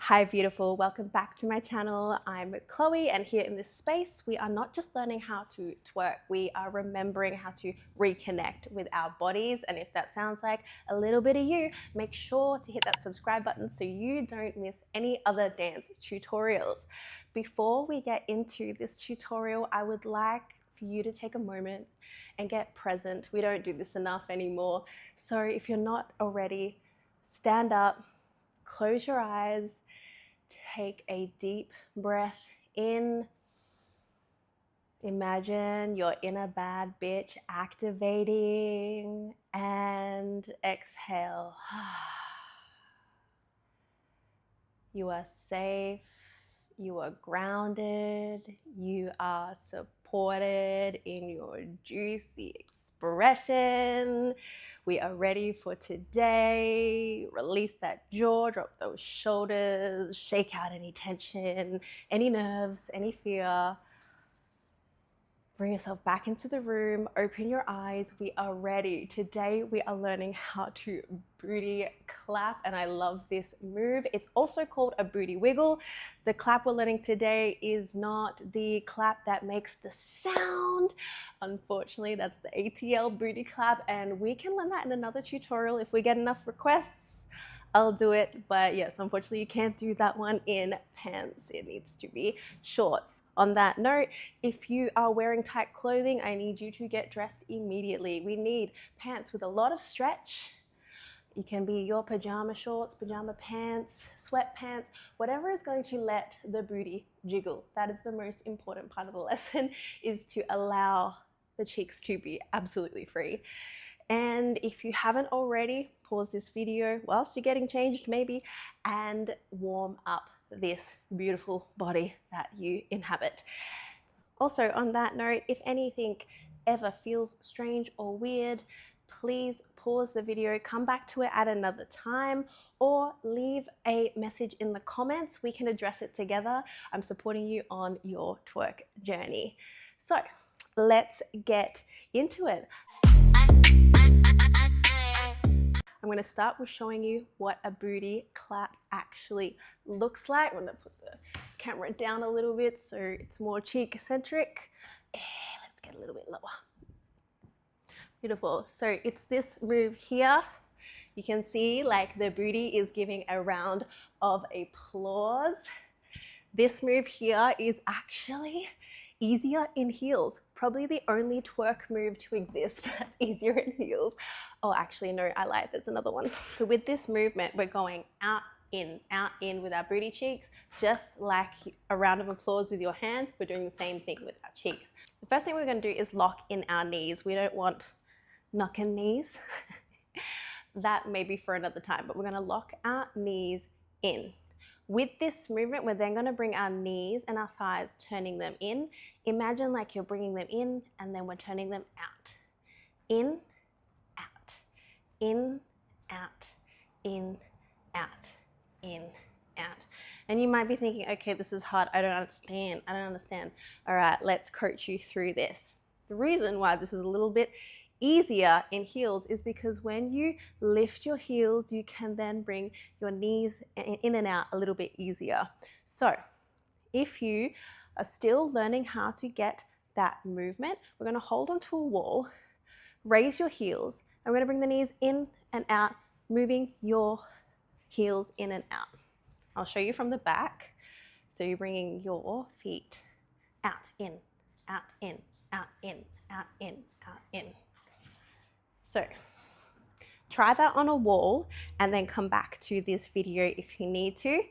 Hi beautiful, welcome back to my channel. I'm Chloe, and here in this space we are not just learning how to twerk, we are remembering how to reconnect with our bodies. And if that sounds like a little bit of you, make sure to hit that subscribe button so you don't miss any other dance tutorials. Before we get into this tutorial, I would like for you to take a moment and get present. We don't do this enough anymore. So if you're not already, stand up, close your eyes, take a deep breath in. Imagine your inner bad bitch activating, and exhale. You are safe, you are grounded, you are supported in your juicy expression. We are ready for today. Release that jaw, drop those shoulders, shake out any tension, any nerves, any fear. Bring yourself back into the room, open your eyes. We are ready. Today we are learning how to booty clap, and I love this move. It's also called a booty wiggle. The clap we're learning today is not the clap that makes the sound. Unfortunately, that's the ATL booty clap, and we can learn that in another tutorial if we get enough requests. I'll do it, but yes, unfortunately you can't do that one in pants. It needs to be shorts. On that note, if you are wearing tight clothing, I need you to get dressed immediately. We need pants with a lot of stretch. It can be your pajama shorts, pajama pants, sweatpants, whatever is going to let the booty jiggle. That is the most important part of the lesson, is to allow the cheeks to be absolutely free. And if you haven't already, pause this video whilst you're getting changed maybe, and warm up this beautiful body that you inhabit. Also, on that note, if anything ever feels strange or weird, please pause the video, come back to it at another time, or leave a message in the comments. We can address it together. I'm supporting you on your twerk journey. So let's get into it. I'm going to start with showing you what a booty clap actually looks like. I'm going to put the camera down a little bit so it's more cheek centric. Let's get a little bit lower. Beautiful. So it's this move here. You can see like the booty is giving a round of applause. This move here is actually easier in heels. Probably the only twerk move to exist that's easier in heels. Oh, actually, no, I lied. There's another one. So with this movement, we're going out, in with our booty cheeks, just like a round of applause with your hands. We're doing the same thing with our cheeks. The first thing we're going to do is lock in our knees. We don't want knocking knees. That may be for another time, but we're going to lock our knees in. With this movement, we're then going to bring our knees and our thighs, turning them in. Imagine like you're bringing them in and then we're turning them out. In, out, in, out, in, out, in, out. And you might be thinking, okay, this is hard. I don't understand. All right, let's coach you through this. The reason why this is a little bit easier in heels is because when you lift your heels, you can then bring your knees in and out a little bit easier. So if you are still learning how to get that movement, we're going to hold onto a wall, raise your heels, and we're going to bring the knees in and out, moving your heels in and out. I'll show you from the back. So you're bringing your feet out, in, out, in, out, in, out, in, out, in. So try that on a wall and then come back to this video if you need to.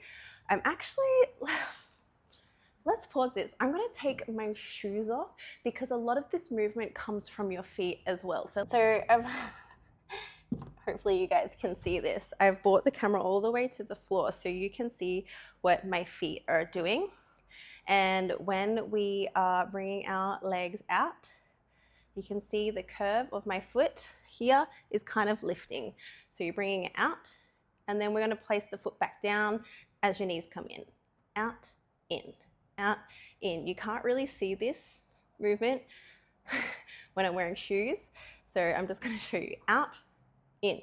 Let's pause this. I'm going to take my shoes off because a lot of this movement comes from your feet as well. So hopefully you guys can see this. I've brought the camera all the way to the floor so you can see what my feet are doing. And when we are bringing our legs out, you can see the curve of my foot here is kind of lifting. So you're bringing it out, and then we're going to place the foot back down as your knees come in. Out, in, out, in. You can't really see this movement when I'm wearing shoes. So I'm just going to show you out, in,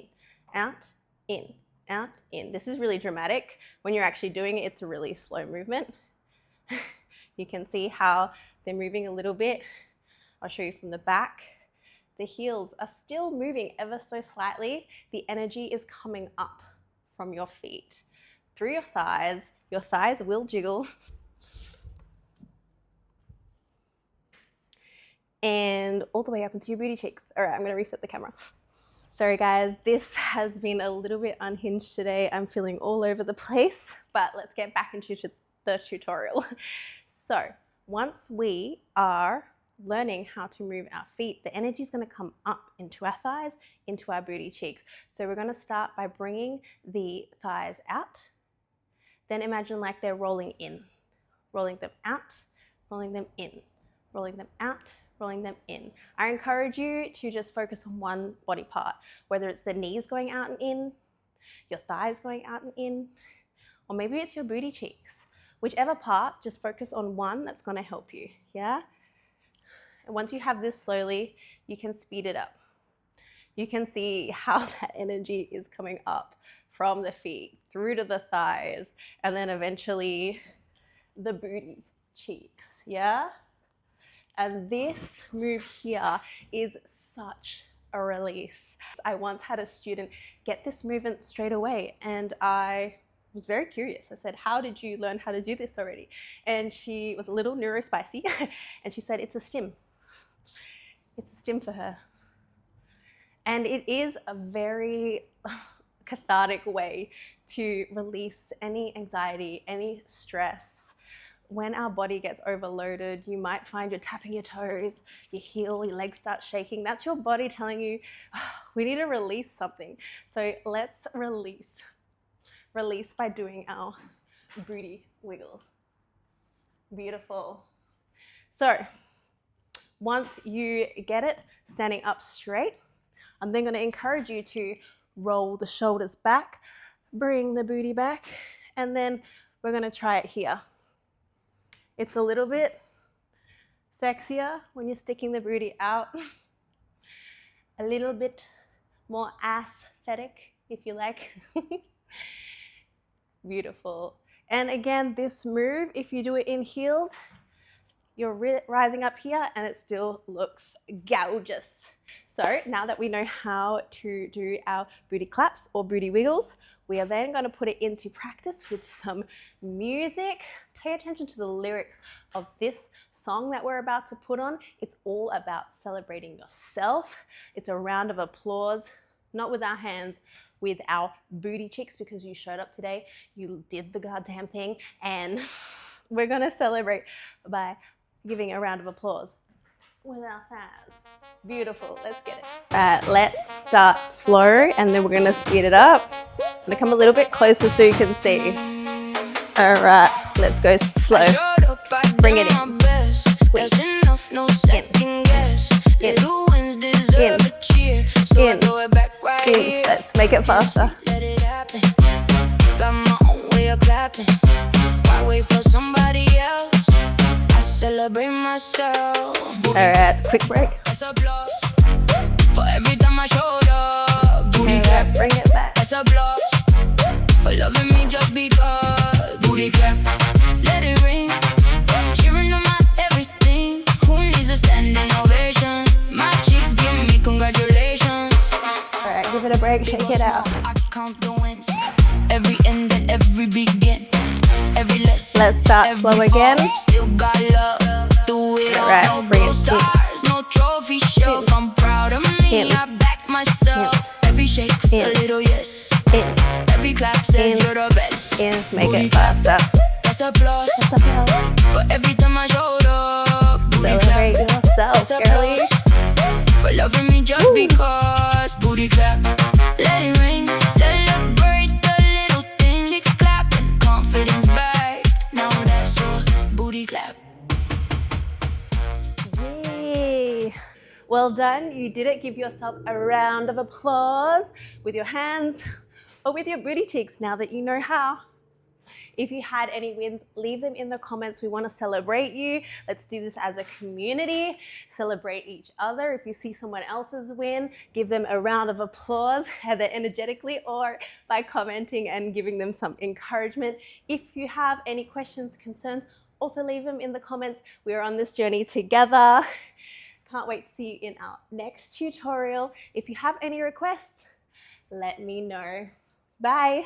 out, in, out, in. This is really dramatic. When you're actually doing it, it's a really slow movement. You can see how they're moving a little bit. I'll show you from the back. The heels are still moving ever so slightly. The energy is coming up from your feet through your thighs. Your thighs will jiggle. And all the way up into your booty cheeks. All right, I'm gonna reset the camera. Sorry guys, this has been a little bit unhinged today. I'm feeling all over the place, but let's get back into the tutorial. So once we are learning how to move our feet, the energy is going to come up into our thighs, into our booty cheeks. So we're going to start by bringing the thighs out. Then imagine like they're rolling in, rolling them out, rolling them in, rolling them out, rolling them in. I encourage you to just focus on one body part, whether it's the knees going out and in, your thighs going out and in, or maybe it's your booty cheeks. Whichever part, just focus on one that's going to help you, yeah? And once you have this slowly, you can speed it up. You can see how that energy is coming up from the feet through to the thighs and then eventually the booty cheeks, yeah? And this move here is such a release. I once had a student get this movement straight away and I was very curious. I said, how did you learn how to do this already? And she was a little neurospicy and she said, it's a stim. It's a stim for her. And it is a very cathartic way to release any anxiety, any stress. When our body gets overloaded, you might find you're tapping your toes, your heel, your legs start shaking. That's your body telling you, oh, we need to release something. So let's release. Release by doing our booty wiggles. Beautiful. So once you get it standing up straight, I'm then going to encourage you to roll the shoulders back, bring the booty back, and then we're going to try it here. It's a little bit sexier when you're sticking the booty out, a little bit more aesthetic if you like. Beautiful. And again, this move, if you do it in heels, you're rising up here and it still looks gorgeous. So now that we know how to do our booty claps or booty wiggles, we are then going to put it into practice with some music. Pay attention to the lyrics of this song that we're about to put on. It's all about celebrating yourself. It's a round of applause, not with our hands, with our booty cheeks, because you showed up today, you did the goddamn thing, and we're gonna celebrate by giving a round of applause with our thighs. Beautiful, let's get it. Right, let's start slow and then we're gonna speed it up. I'm gonna come a little bit closer so you can see. All right, let's go slow. Bring it in. Squeeze. In. In. Let's make it faster. Got my own way of clapping. Why wait for somebody else? I celebrate myself. Alright, quick break. That's applause for every time I showed up. Booty clap, bring it back. That's applause for loving me just because. Booty clap, let it ring. Cheering on my everything. Who needs a standing ovation? My cheeks give me congratulations. Alright, give it a break, take it out. I count the wins, every end and every begin, every lesson. Let's start slow again. Still got love, do it all. Right, No bring it gold stars, no trophy shelf. I'm proud of me, I back myself. Every shake's a little yes. Every clap says you're the best. Make it faster. That's applause for every time I showed up. Booty Celebrate clap. yourself, girlie. For loving me just because. Booty clap, let it ring. Celebrate the little things. Chicks clapping, confidence back. Now that's your booty clap. Yay! Well done, you did it. Give yourself a round of applause with your hands or with your booty cheeks now that you know how. If you had any wins, leave them in the comments. We want to celebrate you. Let's do this as a community. Celebrate each other. If you see someone else's win, give them a round of applause, either energetically or by commenting and giving them some encouragement. If you have any questions, concerns, also leave them in the comments. We are on this journey together. Can't wait to see you in our next tutorial. If you have any requests, let me know. Bye.